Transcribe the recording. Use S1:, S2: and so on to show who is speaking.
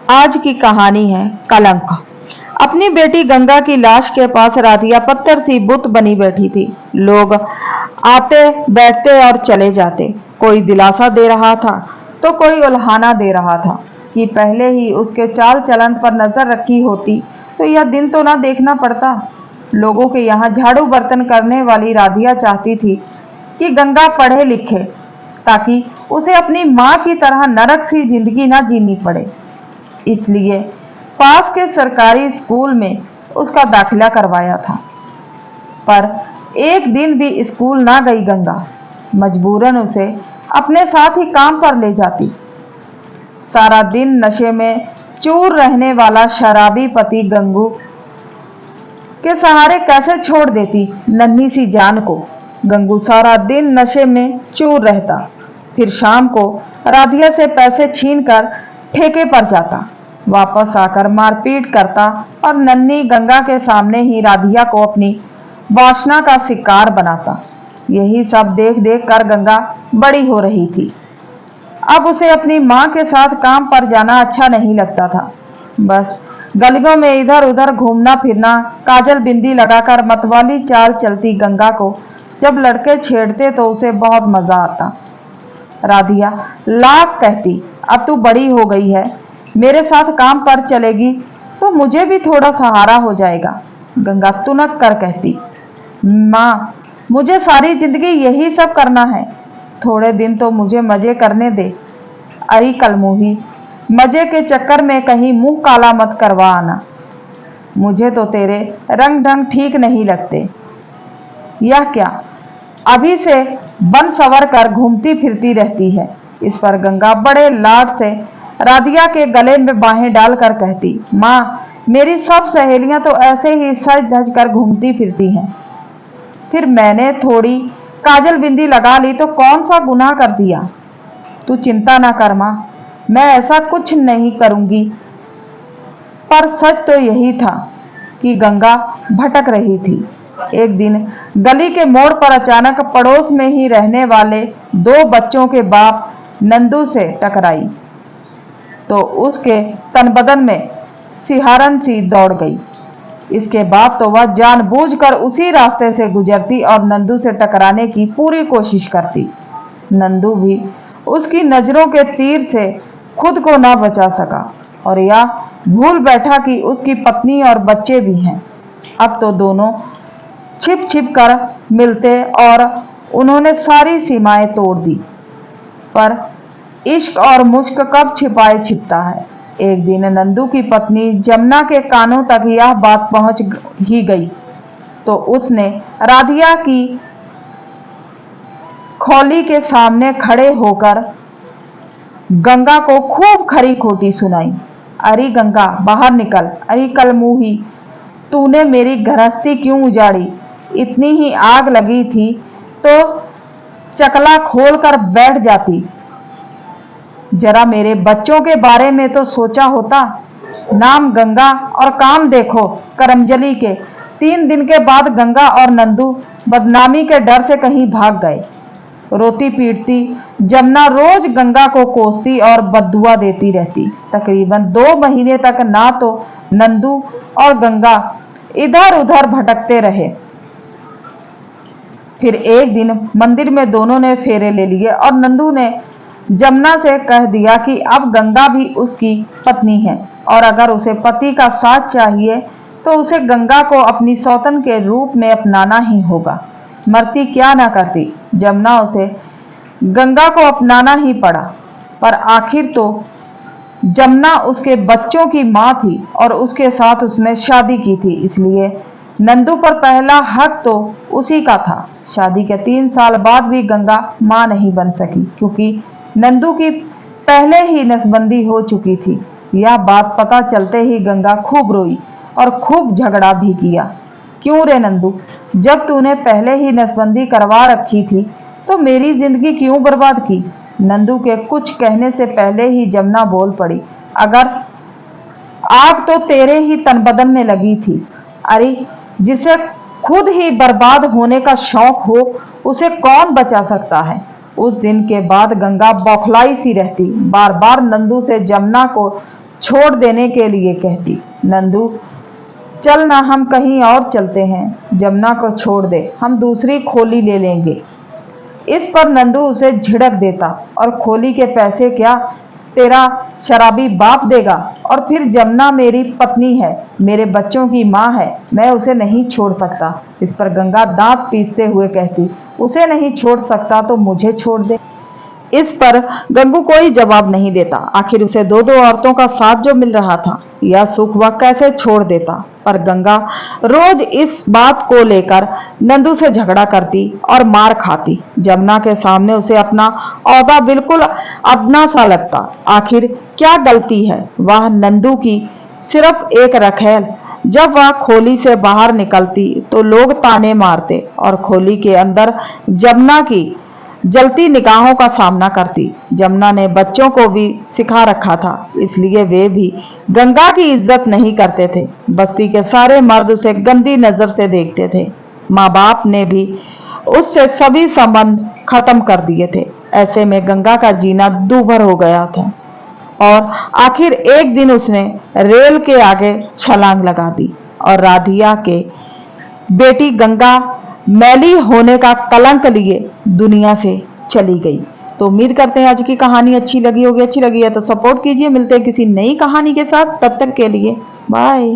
S1: आज की कहानी है कलंक। अपनी बेटी गंगा की लाश के पास राधिया पत्थर सी बुत बनी बैठी थी। लोग आते बैठते और चले जाते। कोई दिलासा दे रहा था तो कोई उल्हाना दे रहा था कि पहले ही उसके चाल चलन पर नजर रखी होती तो यह दिन तो ना देखना पड़ता। लोगों के यहाँ झाड़ू बर्तन करने वाली राधिया चाहती थी कि गंगा पढ़े लिखे ताकि उसे अपनी माँ की तरह नरक सी जिंदगी ना जीनी पड़े। इसलिए पास के सरकारी स्कूल में उसका दाखिला करवाया था। पर एक दिन भी स्कूल ना गई गंगा। मजबूरन उसे अपने साथ ही काम पर ले जाती। सारा दिन नशे में चूर रहने वाला शराबी पति गंगू के सहारे कैसे छोड़ देती नन्ही सी जान को। गंगू सारा दिन नशे में चूर रहता, फिर शाम को राधिया से पैसे छीनकर ठेके पर जाता, वापस आकर मारपीट करता और नन्ही गंगा के सामने ही राधिया को अपनी वासना का शिकार बनाता। यही सब देख देख कर गंगा बड़ी हो रही थी। अब उसे अपनी माँ के साथ काम पर जाना अच्छा नहीं लगता था। बस गलियों में इधर उधर घूमना फिरना, काजल बिंदी लगाकर मतवाली चाल चलती गंगा को जब लड़के छेड़ते तो उसे बहुत मजा आता। राधिया लाख कहती, अब तू बड़ी हो गई है, मेरे साथ काम पर चलेगी तो मुझे भी थोड़ा सहारा हो जाएगा। गंगा तुनक कर कहती, माँ मुझे सारी जिंदगी यही सब करना है, थोड़े दिन तो मुझे मजे करने दे। अरे कलमुही, मजे के चक्कर में कहीं मुंह काला मत करवा आना। मुझे तो तेरे रंग ढंग ठीक नहीं लगते। यह क्या, अभी से बन सवर कर घूमती फिरती रहती है। इस पर गंगा बड़े लाड से राधिया के गले में बाहें डालकर कहती, माँ मेरी सब सहेलियां तो ऐसे ही सज धज कर घूमती फिरती हैं, फिर मैंने थोड़ी काजल बिंदी लगा ली तो कौन सा गुनाह कर दिया। तू चिंता ना कर माँ, मैं ऐसा कुछ नहीं करूंगी। पर सच तो यही था कि गंगा भटक रही थी। एक दिन गली के मोड़ पर अचानक पड़ोस में ही रहने वाले दो बच्चों के बाप नंदू से टकराई तो उसके तन बदन में सिहारन सी दौड़ गई। इसके बाद तो वह जानबूझकर उसी रास्ते से गुजरती और नंदू से टकराने की पूरी कोशिश करती। नंदू भी उसकी नजरों के तीर से खुद को ना बचा सका और यह भूल बैठा कि उसकी पत्नी और बच्चे भी हैं। अब तो दोनों छिप छिप कर मिलते और उन्होंने सारी सीमाएं तोड़ दी। पर इश्क और मुश्क कब छिपाए छिपता है। एक दिन नंदू की पत्नी जमुना के कानों तक यह बात पहुंच ही गई तो उसने राधिया की खोली के सामने खड़े होकर गंगा को खूब खरी खोटी सुनाई। अरे गंगा बाहर निकल, अरे कलमुही, तूने मेरी गृहस्थी क्यों उजाड़ी। इतनी ही आग लगी थी तो चकला खोल कर बैठ जाती। जरा मेरे बच्चों के बारे में तो सोचा होता। नाम गंगा और काम देखो करमजली के। 3 दिन के बाद गंगा और नंदू बदनामी के डर से कहीं भाग गए। रोती पीटती जमुना रोज गंगा को कोसती और बद्दुआ देती रहती। तकरीबन 2 महीने तक ना तो नंदू और गंगा इधर उधर भटकते रहे। फिर एक दिन मंदिर में दोनों ने फेरे ले लिए और नंदू ने जमुना से कह दिया कि अब गंगा भी उसकी पत्नी है और अगर उसे पति का साथ चाहिए तो उसे गंगा को अपनी सौतन के रूप में अपनाना ही होगा। मरती क्या ना करती, जमुना उसे गंगा को अपनाना ही पड़ा। पर आखिर तो जमुना उसके बच्चों की माँ थी और उसके साथ उसने शादी की थी, इसलिए नंदू पर पहला हक तो उसी का था। शादी के 3 साल बाद भी गंगा माँ नहीं बन सकी क्योंकि नंदू की पहले ही नसबंदी हो चुकी थी। यह बात पता चलते ही गंगा खूब रोई और खूब झगड़ा भी किया। क्यों रे नंदू, जब तूने पहले ही नसबंदी करवा रखी थी तो मेरी जिंदगी क्यों बर्बाद की। नंदू के कुछ कहने से पहले ही जमुना बोल पड़ी, अगर आग तो तेरे ही तन बदन में लगी थी। अरे जिसे खुद ही बर्बाद होने का शौक हो उसे कौन बचा सकता है। उस दिन के बाद गंगा बौखलाई सी रहती, बार बार नंदू से जमुना को छोड़ देने के लिए कहती, नंदू चल ना, हम कहीं और चलते हैं, जमुना को छोड़ दे, हम दूसरी खोली ले लेंगे। इस पर नंदू उसे झिड़क देता, और खोली के पैसे क्या तेरा शराबी बाप देगा, और फिर जमुना मेरी पत्नी है, मेरे बच्चों की माँ है, मैं उसे नहीं छोड़ सकता। इस पर गंगा दांत पीसते हुए कहती, उसे नहीं छोड़ सकता तो मुझे छोड़ दे। इस पर गंगू कोई जवाब नहीं देता। आखिर उसे दो दो औरतों का साथ जो मिल रहा था, यह सुख वह कैसे छोड़ देता। पर गंगा रोज इस बात को लेकर नंदू से झगड़ा करती और मार खाती। जमुना के सामने उसे अपना औहदा बिल्कुल अपना सा लगता। आखिर क्या गलती है वह नंदू की, सिर्फ एक रखेल। जब वह खोली से बाहर निकलती तो लोग ताने मारते, और खोली के अंदर जमुना की जलती निगाहों का सामना करती। जमुना ने बच्चों को भी सिखा रखा था, इसलिए वे भी गंगा की इज्जत नहीं करते थे। बस्ती के सारे मर्द उसे गंदी नजर से देखते थे। माँ बाप ने भी उससे सभी संबंध खत्म कर दिए थे। ऐसे में गंगा का जीना दूभर हो गया था, और आखिर एक दिन उसने रेल के आगे छलांग लगा दी, और राधिया के बेटी गंगा मैली होने का कलंक लिए दुनिया से चली गई। तो उम्मीद करते हैं आज की कहानी अच्छी लगी होगी। अच्छी लगी है तो सपोर्ट कीजिए। मिलते हैं किसी नई कहानी के साथ, तब तक के लिए बाय।